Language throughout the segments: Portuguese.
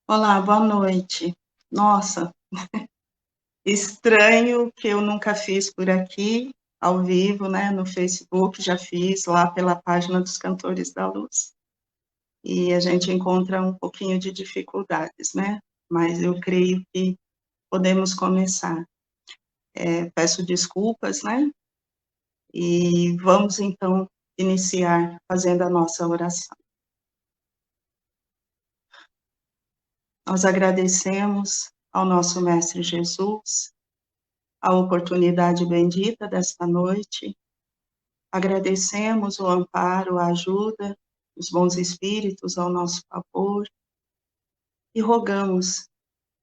Olá, boa noite. Nossa, estranho que eu nunca fiz por aqui, ao vivo, né, no Facebook, já fiz lá pela página dos Cantores da Luz. E a gente encontra um pouquinho de dificuldades, né? Mas eu creio que podemos começar. Peço desculpas, né? E vamos então iniciar fazendo a nossa oração. Nós agradecemos ao nosso Mestre Jesus a oportunidade bendita desta noite. Agradecemos o amparo, a ajuda, os bons espíritos ao nosso favor e rogamos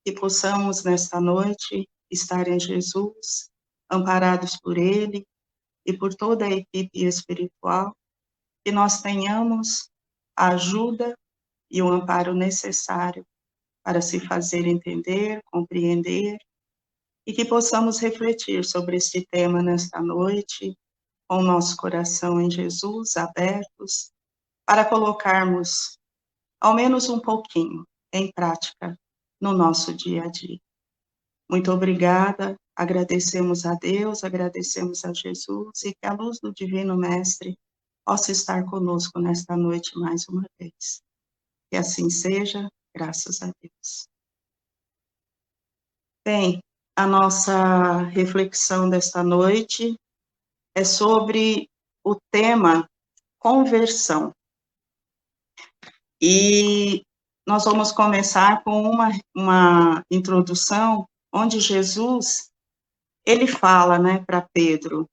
que possamos nesta noite estar em Jesus, amparados por Ele e por toda a equipe espiritual, que nós tenhamos a ajuda e o amparo necessário para se fazer entender, compreender, e que possamos refletir sobre este tema nesta noite, com o nosso coração em Jesus abertos, para colocarmos, ao menos um pouquinho, em prática no nosso dia a dia. Muito obrigada, agradecemos a Deus, agradecemos a Jesus, e que a luz do Divino Mestre possa estar conosco nesta noite mais uma vez. Que assim seja, graças a Deus. Bem, a nossa reflexão desta noite é sobre o tema conversão. E nós vamos começar com uma introdução onde Jesus, ele fala, né, para Pedro,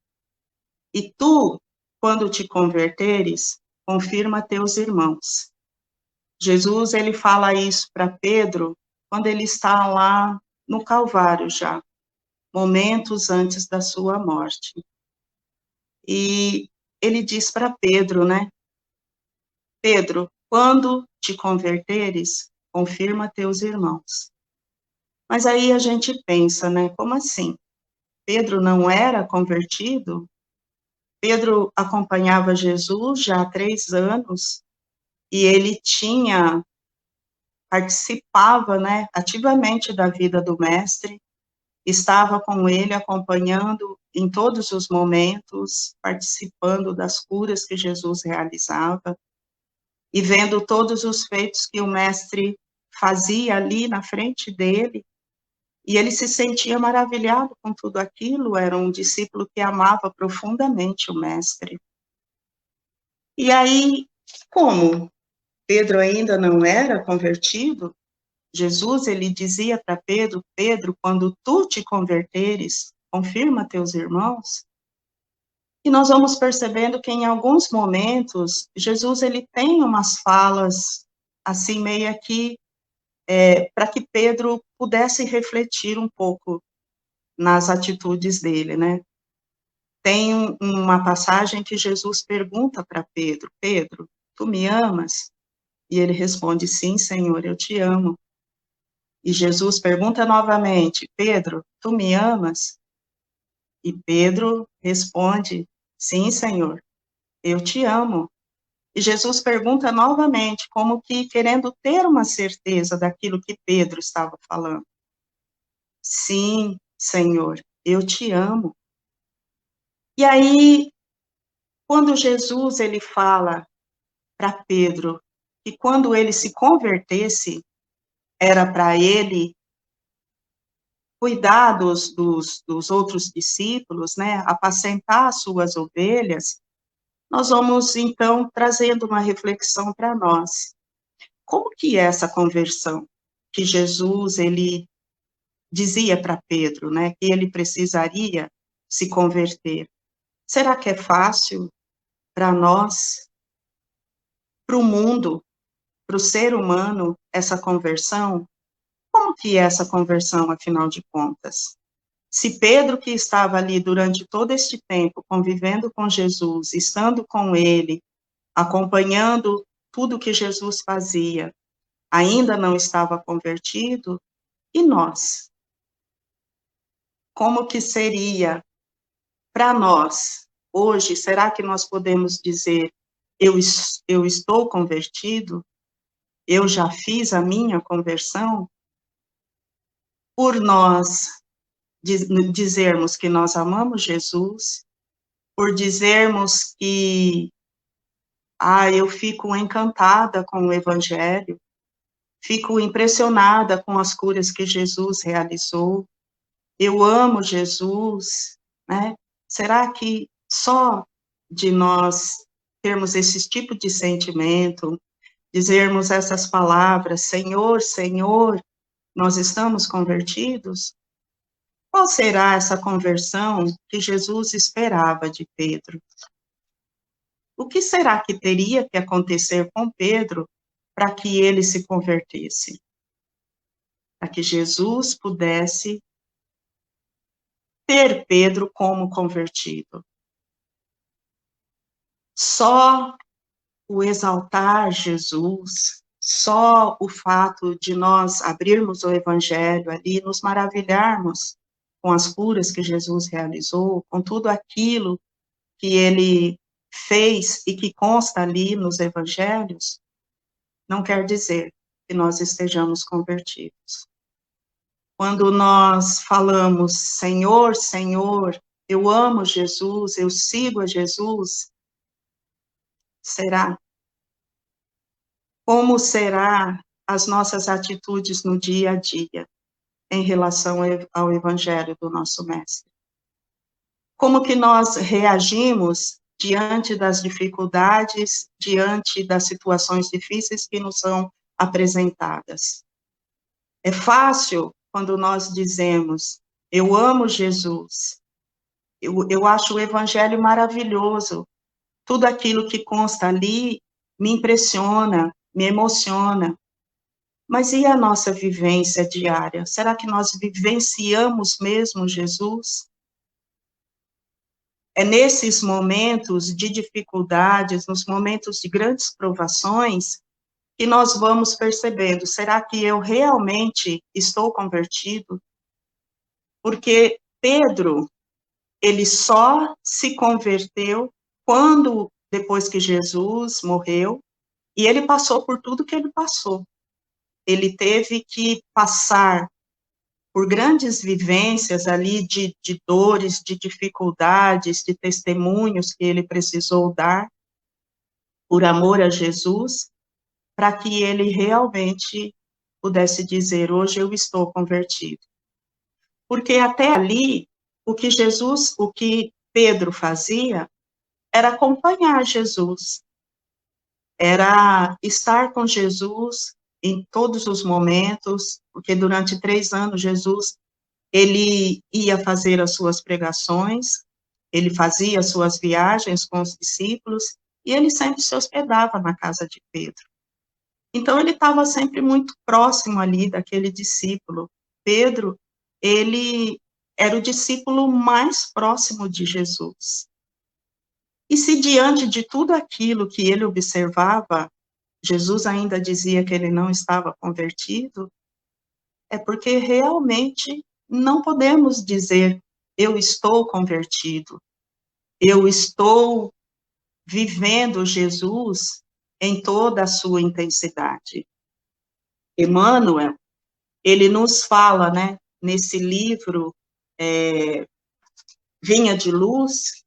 e tu, quando te converteres, confirma teus irmãos. Jesus, ele fala isso para Pedro quando ele está lá no Calvário já, momentos antes da sua morte. E ele diz para Pedro, né, Pedro, quando te converteres, confirma teus irmãos. Mas aí a gente pensa, né, como assim? Pedro não era convertido? Pedro acompanhava Jesus já há 3 anos, e ele participava, né, ativamente da vida do mestre, estava com ele acompanhando em todos os momentos, participando das curas que Jesus realizava, e vendo todos os feitos que o mestre fazia ali na frente dele, e ele se sentia maravilhado com tudo aquilo, era um discípulo que amava profundamente o mestre. E aí, como Pedro ainda não era convertido, Jesus, ele dizia para Pedro, Pedro, quando tu te converteres, confirma teus irmãos. E nós vamos percebendo que em alguns momentos, Jesus, ele tem umas falas, assim, meio que, para que Pedro pudesse refletir um pouco nas atitudes dele, né? Tem uma passagem que Jesus pergunta para Pedro, Pedro, tu me amas? E ele responde, sim, Senhor, eu te amo. E Jesus pergunta novamente, Pedro, tu me amas? E Pedro responde, sim, Senhor, eu te amo. E Jesus pergunta novamente, como que querendo ter uma certeza daquilo que Pedro estava falando. Sim, Senhor, eu te amo. E aí, quando Jesus ele fala para Pedro que quando ele se convertesse, era para ele cuidar dos outros discípulos, né, apacentar as suas ovelhas, nós vamos, então, trazendo uma reflexão para nós. Como que é essa conversão que Jesus, ele dizia para Pedro, né, que ele precisaria se converter? Será que é fácil para nós, para o mundo, para o ser humano, essa conversão? Como que é essa conversão, afinal de contas? Se Pedro, que estava ali durante todo este tempo, convivendo com Jesus, estando com ele, acompanhando tudo que Jesus fazia, ainda não estava convertido, e nós? Como que seria para nós, hoje, será que nós podemos dizer, eu estou convertido? eu já fiz a minha conversão, por nós dizermos que nós amamos Jesus, por dizermos que, eu fico encantada com o Evangelho, fico impressionada com as curas que Jesus realizou, eu amo Jesus, né? Será que só de nós termos esse tipo de sentimento, dizermos essas palavras, Senhor, Senhor, nós estamos convertidos? Qual será essa conversão que Jesus esperava de Pedro? O que será que teria que acontecer com Pedro para que ele se convertesse? Para que Jesus pudesse ter Pedro como convertido. Só o exaltar Jesus, só o fato de nós abrirmos o Evangelho ali, nos maravilharmos com as curas que Jesus realizou, com tudo aquilo que ele fez e que consta ali nos Evangelhos, não quer dizer que nós estejamos convertidos. Quando nós falamos, Senhor, Senhor, eu amo Jesus, eu sigo a Jesus, será? Como será as nossas atitudes no dia a dia em relação ao Evangelho do nosso Mestre? Como que nós reagimos diante das dificuldades, diante das situações difíceis que nos são apresentadas? É fácil quando nós dizemos, eu amo Jesus, eu acho o Evangelho maravilhoso, tudo aquilo que consta ali me impressiona, me emociona. Mas e a nossa vivência diária? Será que nós vivenciamos mesmo Jesus? É nesses momentos de dificuldades, nos momentos de grandes provações, que nós vamos percebendo, será que eu realmente estou convertido? Porque Pedro, ele só se converteu quando, depois que Jesus morreu, e ele passou por tudo que ele passou. Ele teve que passar por grandes vivências ali de dores, de dificuldades, de testemunhos que ele precisou dar por amor a Jesus, para que ele realmente pudesse dizer, hoje eu estou convertido. Porque até ali, o que Pedro fazia, era acompanhar Jesus, era estar com Jesus em todos os momentos, porque durante 3 anos Jesus, ele ia fazer as suas pregações, ele fazia as suas viagens com os discípulos, e ele sempre se hospedava na casa de Pedro. Então, ele estava sempre muito próximo ali daquele discípulo. Pedro, ele era o discípulo mais próximo de Jesus. E se diante de tudo aquilo que ele observava, Jesus ainda dizia que ele não estava convertido, é porque realmente não podemos dizer, eu estou convertido, eu estou vivendo Jesus em toda a sua intensidade. Emmanuel, ele nos fala, né, nesse livro, Vinha de Luz,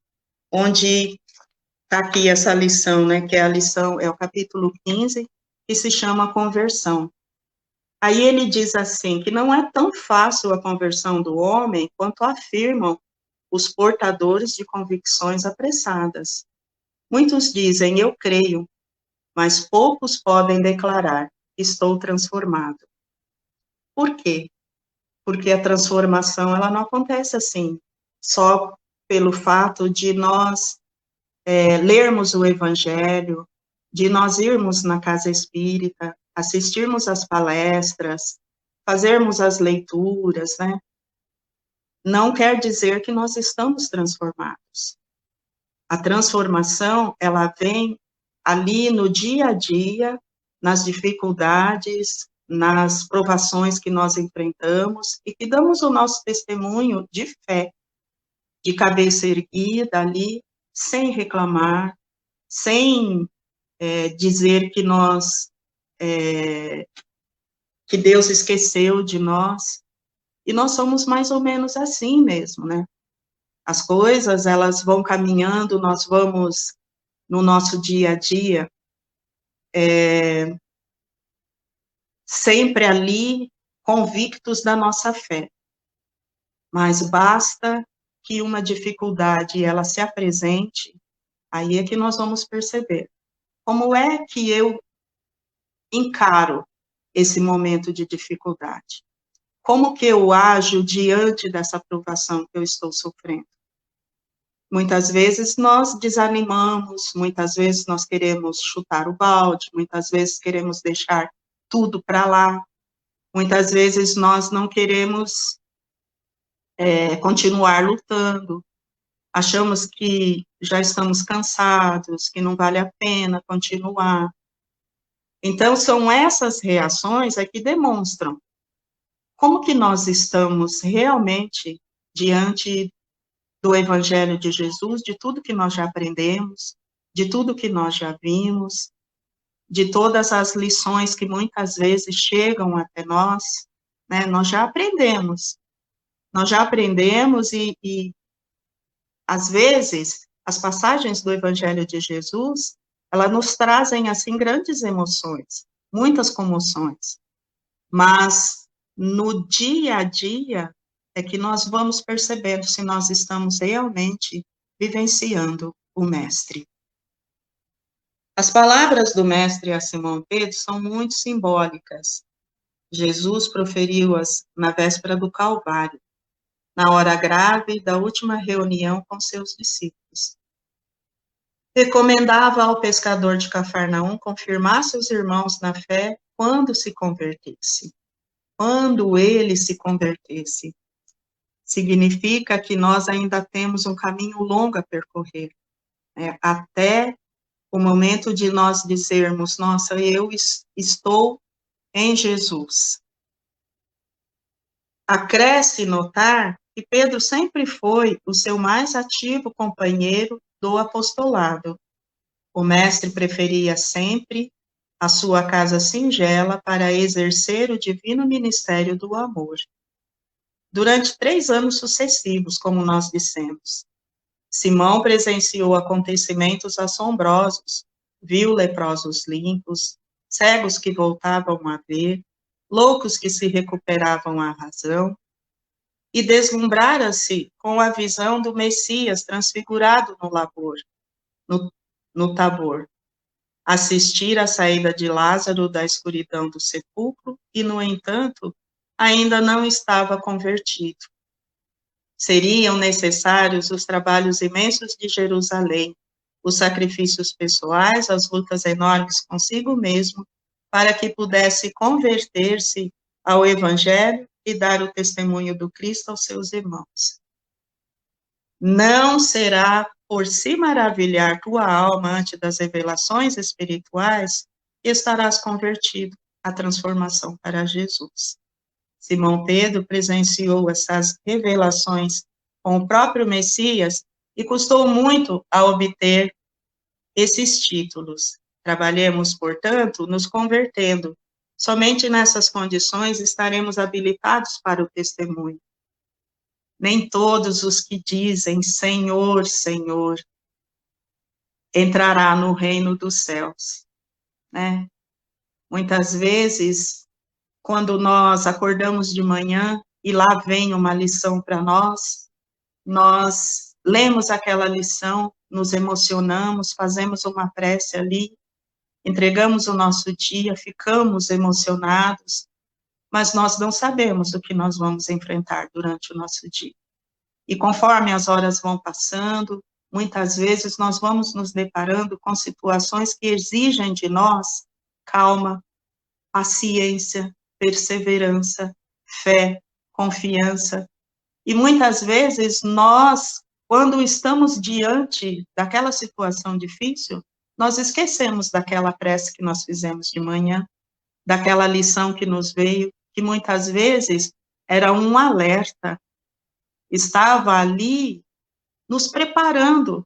onde está aqui essa lição, né, que é a lição, é o capítulo 15, que se chama Conversão. Aí ele diz assim, que não é tão fácil a conversão do homem quanto afirmam os portadores de convicções apressadas. Muitos dizem, eu creio, mas poucos podem declarar, estou transformado. Por quê? Porque a transformação, ela não acontece assim, só pelo fato de nós lermos o Evangelho, de nós irmos na casa espírita, assistirmos às palestras, fazermos as leituras, né? Não quer dizer que nós estamos transformados. A transformação, ela vem ali no dia a dia, nas dificuldades, nas provações que nós enfrentamos e que damos o nosso testemunho de fé, de cabeça erguida ali, sem reclamar, sem dizer que nós que Deus esqueceu de nós, e nós somos mais ou menos assim mesmo, né? As coisas, elas vão caminhando, nós vamos, no nosso dia a dia, sempre ali, convictos da nossa fé. Mas basta que uma dificuldade, ela se apresente, aí é que nós vamos perceber. Como é que eu encaro esse momento de dificuldade? Como que eu ajo diante dessa provação que eu estou sofrendo? Muitas vezes nós desanimamos, muitas vezes nós queremos chutar o balde, muitas vezes queremos deixar tudo para lá, muitas vezes nós não queremos continuar lutando, achamos que já estamos cansados, que não vale a pena continuar. Então, são essas reações que demonstram como que nós estamos realmente diante do Evangelho de Jesus, de tudo que nós já aprendemos, de tudo que nós já vimos, de todas as lições que muitas vezes chegam até nós, né? Nós já aprendemos e às vezes, as passagens do Evangelho de Jesus, elas nos trazem, assim, grandes emoções, muitas comoções, mas no dia a dia é que nós vamos percebendo se nós estamos realmente vivenciando o Mestre. As palavras do Mestre a Simão Pedro são muito simbólicas. Jesus proferiu-as na véspera do Calvário, na hora grave da última reunião com seus discípulos. Recomendava ao pescador de Cafarnaum confirmar seus irmãos na fé quando se convertesse. Quando ele se convertesse. Significa que nós ainda temos um caminho longo a percorrer, né? Até o momento de nós dizermos, nossa, eu estou em Jesus. Acresce notar que Pedro sempre foi o seu mais ativo companheiro do apostolado. O mestre preferia sempre a sua casa singela para exercer o divino ministério do amor. Durante 3 anos sucessivos, como nós dissemos, Simão presenciou acontecimentos assombrosos, viu leprosos limpos, cegos que voltavam a ver, loucos que se recuperavam à razão, e deslumbrara-se com a visão do Messias transfigurado no Tabor. Assistir à saída de Lázaro da escuridão do sepulcro e, no entanto, ainda não estava convertido. Seriam necessários os trabalhos imensos de Jerusalém, os sacrifícios pessoais, as lutas enormes consigo mesmo, para que pudesse converter-se ao Evangelho e dar o testemunho do Cristo aos seus irmãos. Não será por se maravilhar tua alma ante das revelações espirituais que estarás convertido à transformação para Jesus. Simão Pedro presenciou essas revelações com o próprio Messias e custou muito a obter esses títulos. Trabalhemos, portanto, nos convertendo. Somente nessas condições estaremos habilitados para o testemunho. Nem todos os que dizem Senhor, Senhor, entrará no reino dos céus, né? Muitas vezes, quando nós acordamos de manhã e lá vem uma lição para nós lemos aquela lição, nos emocionamos, fazemos uma prece ali, entregamos o nosso dia, ficamos emocionados, mas nós não sabemos o que nós vamos enfrentar durante o nosso dia. E conforme as horas vão passando, muitas vezes nós vamos nos deparando com situações que exigem de nós calma, paciência, perseverança, fé, confiança. E muitas vezes nós, quando estamos diante daquela situação difícil, nós esquecemos daquela prece que nós fizemos de manhã, daquela lição que nos veio, que muitas vezes era um alerta, estava ali nos preparando,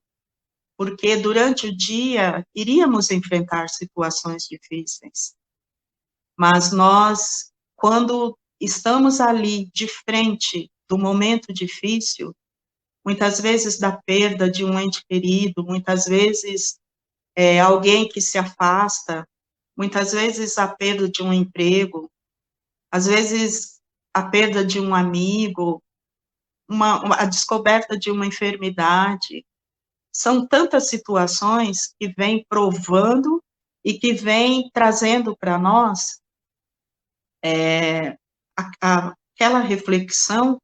porque durante o dia iríamos enfrentar situações difíceis. Mas nós, quando estamos ali de frente do momento difícil, muitas vezes da perda de um ente querido, muitas vezes alguém que se afasta, muitas vezes a perda de um emprego, às vezes a perda de um amigo, a descoberta de uma enfermidade. São tantas situações que vêm provando e que vêm trazendo para nós aquela reflexão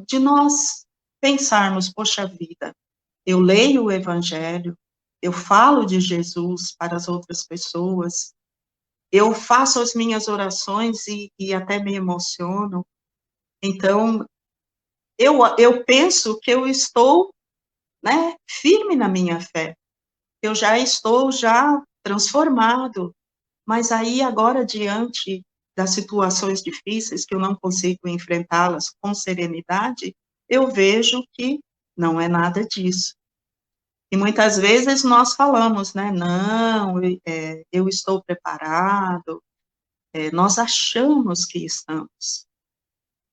de nós pensarmos, poxa vida, eu leio o Evangelho, eu falo de Jesus para as outras pessoas, eu faço as minhas orações e até me emociono. Então, eu penso que eu estou, né, firme na minha fé, eu já estou transformado, mas aí agora, diante das situações difíceis, que eu não consigo enfrentá-las com serenidade, eu vejo que não é nada disso. E muitas vezes nós falamos, né, não, eu estou preparado, nós achamos que estamos.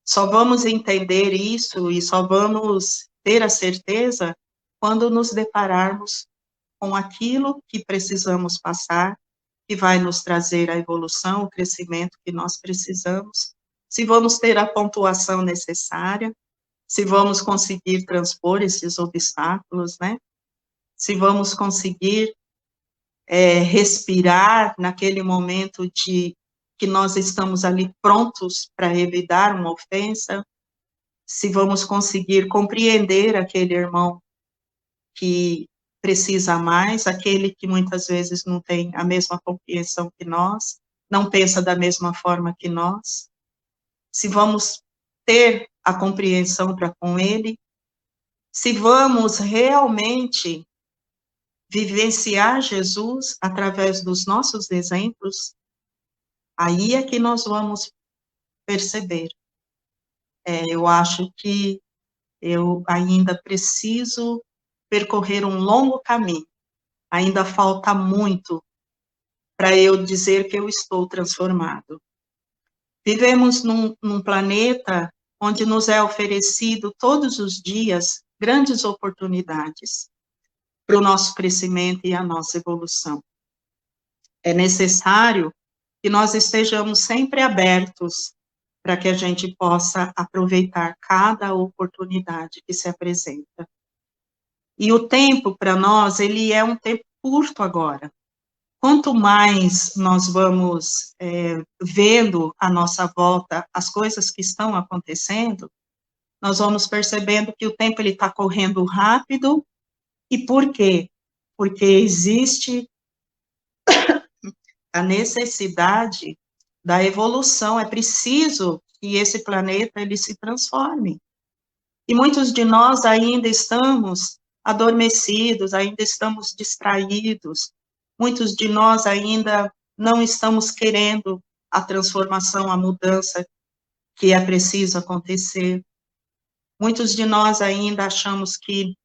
Só vamos entender isso e só vamos ter a certeza quando nos depararmos com aquilo que precisamos passar, que vai nos trazer a evolução, o crescimento que nós precisamos, se vamos ter a pontuação necessária, se vamos conseguir transpor esses obstáculos, né? Se vamos conseguir respirar naquele momento de que nós estamos ali prontos para evitar uma ofensa, se vamos conseguir compreender aquele irmão que precisa mais, aquele que muitas vezes não tem a mesma compreensão que nós, não pensa da mesma forma que nós, se vamos ter a compreensão para com ele, se vamos realmente vivenciar Jesus através dos nossos exemplos, aí é que nós vamos perceber. Eu acho que eu ainda preciso percorrer um longo caminho, ainda falta muito para eu dizer que eu estou transformado. Vivemos num planeta onde nos é oferecido todos os dias grandes oportunidades para o nosso crescimento e a nossa evolução. É necessário que nós estejamos sempre abertos para que a gente possa aproveitar cada oportunidade que se apresenta. E o tempo, para nós, ele é um tempo curto agora. Quanto mais nós vamos vendo à nossa volta as coisas que estão acontecendo, nós vamos percebendo que o tempo está correndo rápido. E por quê? Porque existe a necessidade da evolução, é preciso que esse planeta ele se transforme. E muitos de nós ainda estamos adormecidos, ainda estamos distraídos, muitos de nós ainda não estamos querendo a transformação, a mudança que é preciso acontecer. Muitos de nós ainda achamos que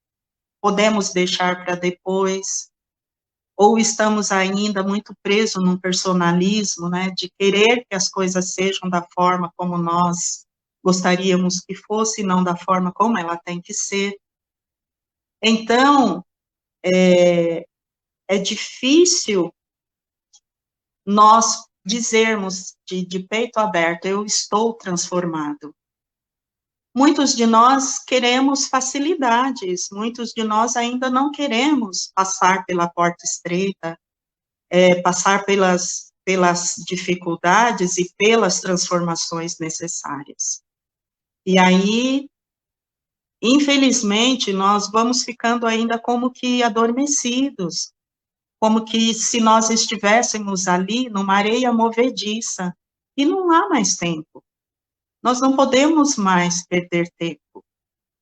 podemos deixar para depois, ou estamos ainda muito presos num personalismo, né, de querer que as coisas sejam da forma como nós gostaríamos que fosse, não da forma como ela tem que ser. Então, é difícil nós dizermos de peito aberto, eu estou transformado. Muitos de nós queremos facilidades, muitos de nós ainda não queremos passar pela porta estreita, passar pelas dificuldades e pelas transformações necessárias. E aí, infelizmente, nós vamos ficando ainda como que adormecidos, como que se nós estivéssemos ali numa areia movediça, e não há mais tempo. Nós não podemos mais perder tempo.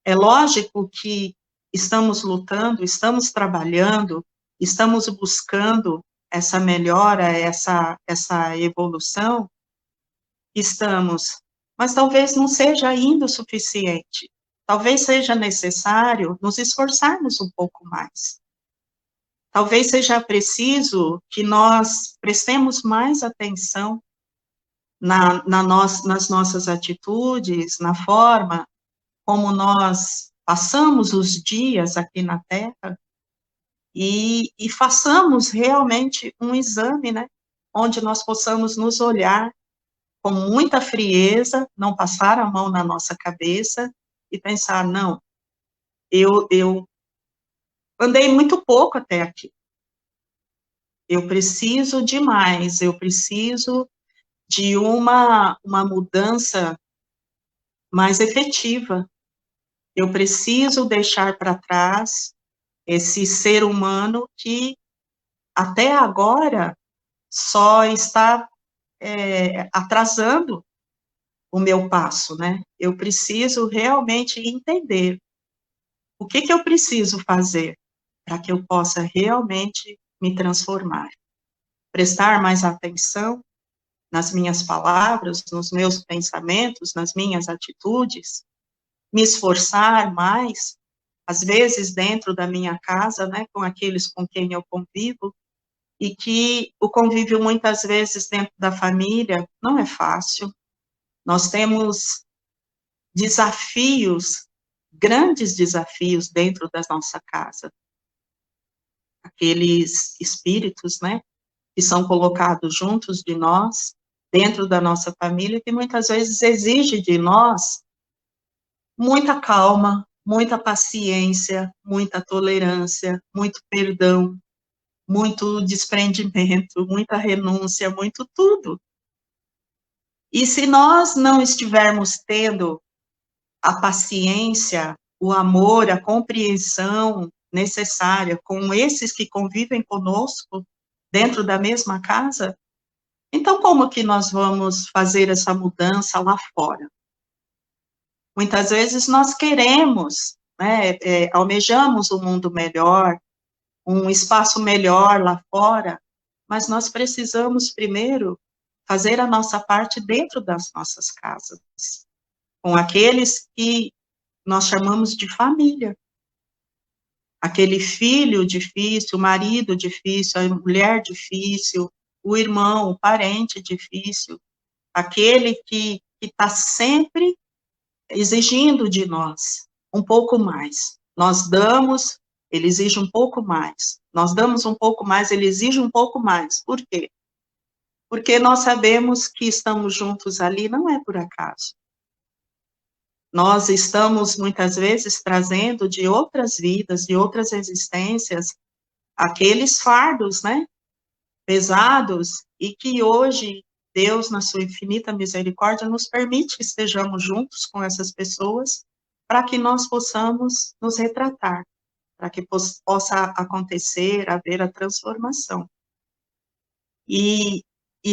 É lógico que estamos lutando, estamos trabalhando, estamos buscando essa melhora, essa evolução, estamos, mas talvez não seja ainda o suficiente. Talvez seja necessário nos esforçarmos um pouco mais. Talvez seja preciso que nós prestemos mais atenção nas nossas atitudes, na forma como nós passamos os dias aqui na Terra, e façamos realmente um exame, né? Onde nós possamos nos olhar com muita frieza, não passar a mão na nossa cabeça e pensar, não, eu andei muito pouco até aqui. Eu preciso de mais, eu preciso de uma mudança mais efetiva. Eu preciso deixar para trás esse ser humano que até agora só está atrasando o meu passo, né? Eu preciso realmente entender o que eu preciso fazer para que eu possa realmente me transformar. Prestar mais atenção nas minhas palavras, nos meus pensamentos, nas minhas atitudes, me esforçar mais, às vezes dentro da minha casa, né, com aqueles com quem eu convivo, e que o convívio muitas vezes dentro da família não é fácil. Nós temos desafios, grandes desafios dentro da nossa casa. Aqueles espíritos, né, que são colocados juntos de nós, dentro da nossa família, que muitas vezes exige de nós muita calma, muita paciência, muita tolerância, muito perdão, muito desprendimento, muita renúncia, muito tudo. E se nós não estivermos tendo a paciência, o amor, a compreensão necessária com esses que convivem conosco dentro da mesma casa, então como que nós vamos fazer essa mudança lá fora? Muitas vezes nós queremos, né, almejamos um mundo melhor, um espaço melhor lá fora, mas nós precisamos primeiro fazer a nossa parte dentro das nossas casas, com aqueles que nós chamamos de família. Aquele filho difícil, o marido difícil, a mulher difícil, o irmão, o parente difícil, aquele que está sempre exigindo de nós um pouco mais. Nós damos, ele exige um pouco mais. Nós damos um pouco mais, ele exige um pouco mais. Por quê? Porque nós sabemos que estamos juntos ali não é por acaso. Nós estamos, muitas vezes, trazendo de outras vidas, de outras existências, aqueles fardos, né, pesados, e que hoje Deus, na sua infinita misericórdia, nos permite que estejamos juntos com essas pessoas, para que nós possamos nos retratar, para que possa acontecer, haver a transformação. E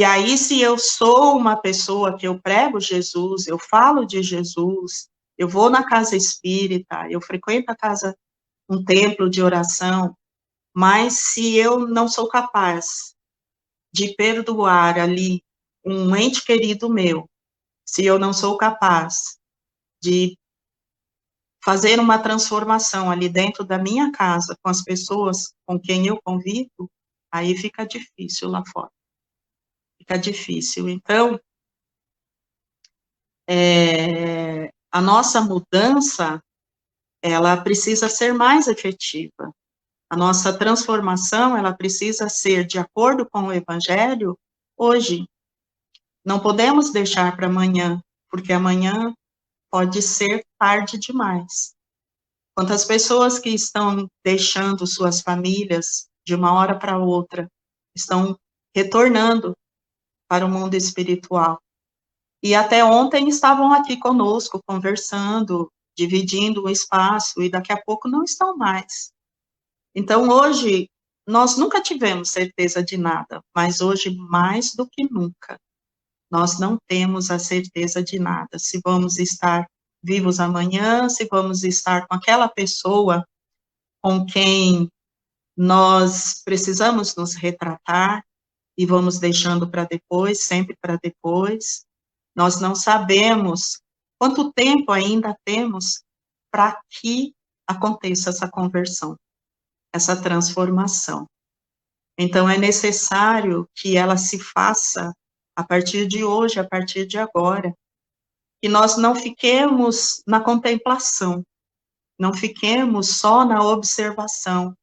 aí, se eu sou uma pessoa que eu prego Jesus, eu falo de Jesus, eu vou na casa espírita, eu frequento a casa, um templo de oração, mas se eu não sou capaz de perdoar ali um ente querido meu, se eu não sou capaz de fazer uma transformação ali dentro da minha casa, com as pessoas com quem eu convivo, aí fica difícil lá fora. Fica difícil. Então, a nossa mudança, ela precisa ser mais efetiva. A nossa transformação, ela precisa ser de acordo com o Evangelho hoje. Não podemos deixar para amanhã, porque amanhã pode ser tarde demais. Quantas pessoas que estão deixando suas famílias de uma hora para outra, estão retornando para o mundo espiritual. E até ontem estavam aqui conosco, conversando, dividindo o espaço, e daqui a pouco não estão mais. Então, hoje, nós nunca tivemos certeza de nada, mas hoje, mais do que nunca, nós não temos a certeza de nada, se vamos estar vivos amanhã, se vamos estar com aquela pessoa com quem nós precisamos nos retratar, e vamos deixando para depois, sempre para depois. Nós não sabemos quanto tempo ainda temos para que aconteça essa conversão. essa transformação. Então, é necessário que ela se faça a partir de hoje, a partir de agora, que nós não fiquemos na contemplação, não fiquemos só na observação,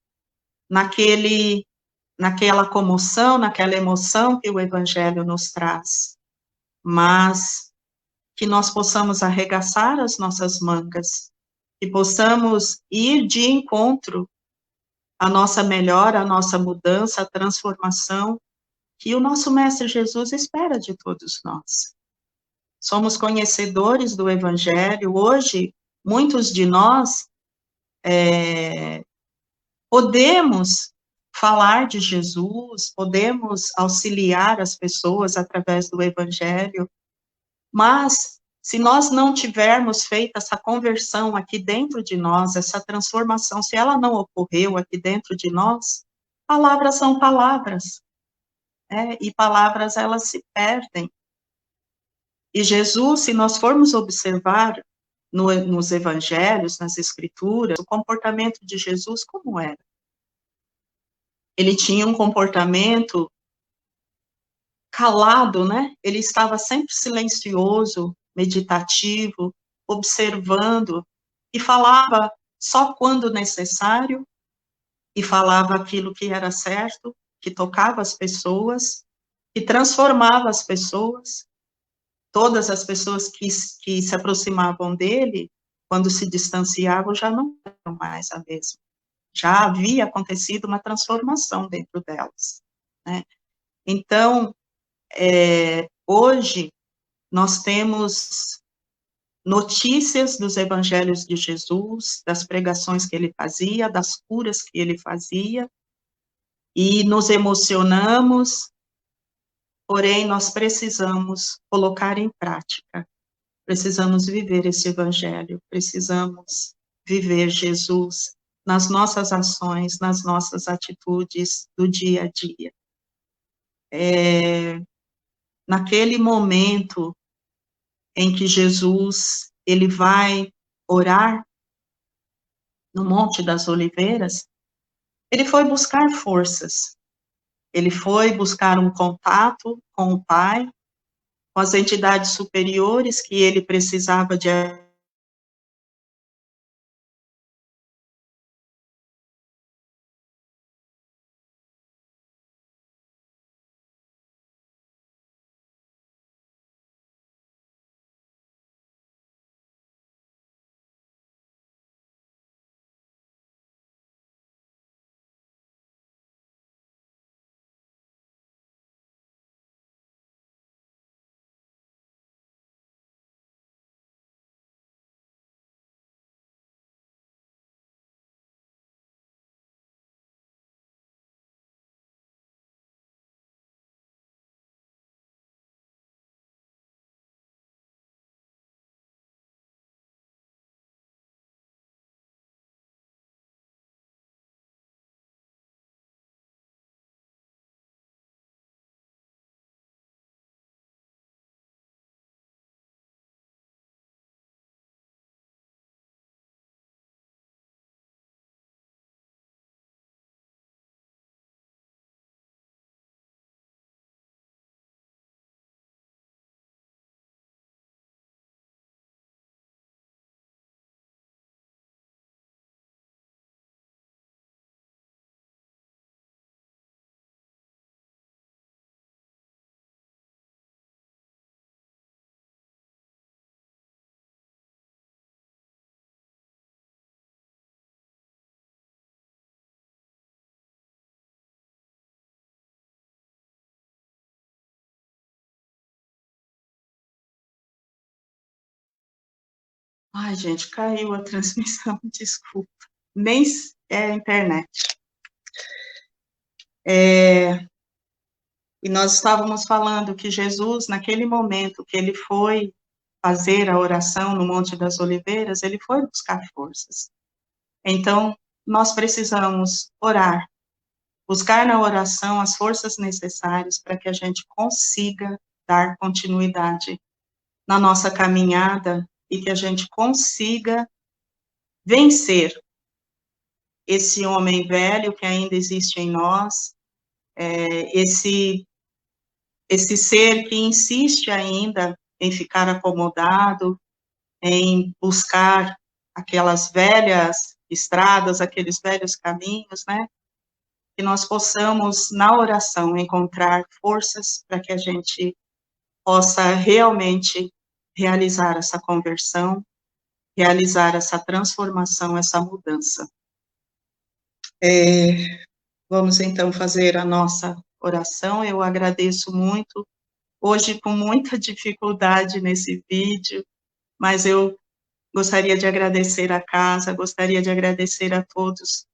naquela comoção, naquela emoção que o Evangelho nos traz, mas que nós possamos arregaçar as nossas mangas, que possamos ir de encontro à nossa melhora, à nossa mudança, à transformação, que o nosso Mestre Jesus espera de todos nós. Somos conhecedores do Evangelho, hoje, muitos de nós podemos falar de Jesus, podemos auxiliar as pessoas através do Evangelho, mas se nós não tivermos feito essa conversão aqui dentro de nós, essa transformação, se ela não ocorreu aqui dentro de nós, palavras são palavras, e palavras elas se perdem. E Jesus, se nós formos observar nos evangelhos, nas escrituras, o comportamento de Jesus como era? Ele tinha um comportamento calado, né? Ele estava sempre silencioso, meditativo, observando, e falava só quando necessário, e falava aquilo que era certo, que tocava as pessoas, que transformava as pessoas. Todas as pessoas que se aproximavam dele, quando se distanciavam, já não eram mais a mesma. Já havia acontecido uma transformação dentro delas, né? Então, hoje, nós temos notícias dos evangelhos de Jesus, das pregações que ele fazia, das curas que ele fazia, e nos emocionamos, porém, nós precisamos colocar em prática, precisamos viver esse evangelho, precisamos viver Jesus nas nossas ações, nas nossas atitudes do dia a dia. Naquele momento em que Jesus, ele vai orar no Monte das Oliveiras, ele foi buscar forças, ele foi buscar um contato com o Pai, com as entidades superiores que ele precisava de. Ai, gente, caiu a transmissão, desculpa. Nem é a internet. E nós estávamos falando que Jesus, naquele momento que ele foi fazer a oração no Monte das Oliveiras, ele foi buscar forças. Então, nós precisamos orar, buscar na oração as forças necessárias para que a gente consiga dar continuidade na nossa caminhada e que a gente consiga vencer esse homem velho que ainda existe em nós, esse ser que insiste ainda em ficar acomodado, em buscar aquelas velhas estradas, aqueles velhos caminhos, né? Que nós possamos, na oração, encontrar forças para que a gente possa realmente realizar essa conversão, realizar essa transformação, essa mudança. Vamos então fazer a nossa oração. Eu agradeço muito, hoje com muita dificuldade nesse vídeo, mas eu gostaria de agradecer a casa, gostaria de agradecer a todos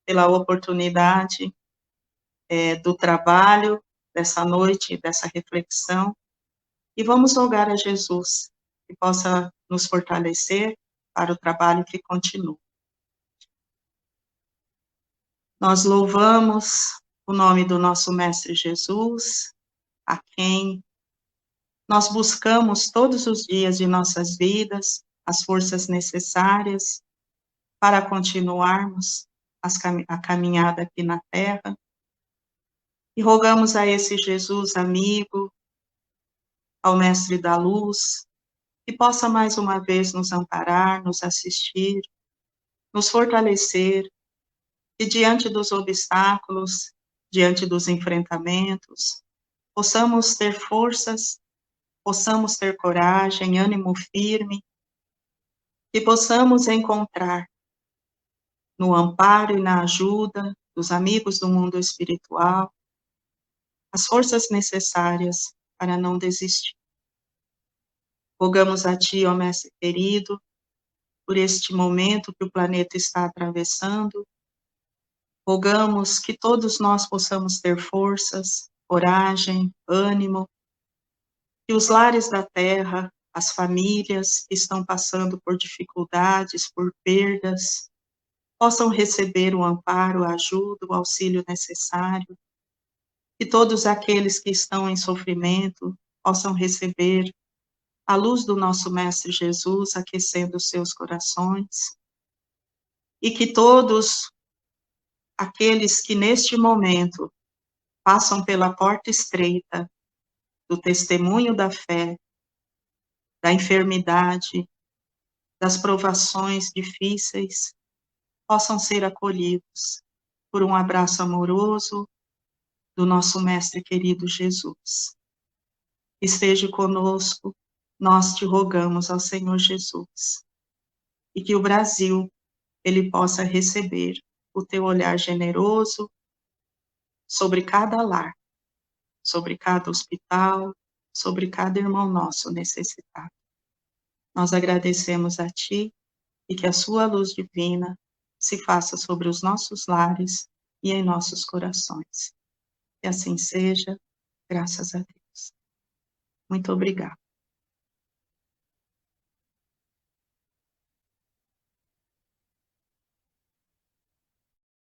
pela oportunidade do trabalho, dessa noite, dessa reflexão, e vamos rogar a Jesus que possa nos fortalecer para o trabalho que continua. Nós louvamos o nome do nosso Mestre Jesus, a quem nós buscamos todos os dias de nossas vidas as forças necessárias para continuarmos a caminhada aqui na Terra, e rogamos a esse Jesus amigo, ao Mestre da Luz, que possa mais uma vez nos amparar, nos assistir, nos fortalecer, e diante dos obstáculos, diante dos enfrentamentos, possamos ter forças, possamos ter coragem, ânimo firme, e possamos encontrar no amparo e na ajuda dos amigos do mundo espiritual as forças necessárias para não desistir. Rogamos a Ti, ó Mestre querido, por este momento que o planeta está atravessando. Rogamos que todos nós possamos ter forças, coragem, ânimo, que os lares da terra, as famílias que estão passando por dificuldades, por perdas, possam receber o amparo, a ajuda, o auxílio necessário, que todos aqueles que estão em sofrimento possam receber a luz do nosso Mestre Jesus aquecendo seus corações, e que todos aqueles que neste momento passam pela porta estreita do testemunho da fé, da enfermidade, das provações difíceis, possam ser acolhidos por um abraço amoroso do nosso Mestre querido Jesus. Esteja conosco, nós te rogamos ao Senhor Jesus, e que o Brasil, ele possa receber o teu olhar generoso sobre cada lar, sobre cada hospital, sobre cada irmão nosso necessitado. Nós agradecemos a Ti, e que a sua luz divina se faça sobre os nossos lares e em nossos corações. Que assim seja, graças a Deus. Muito obrigada.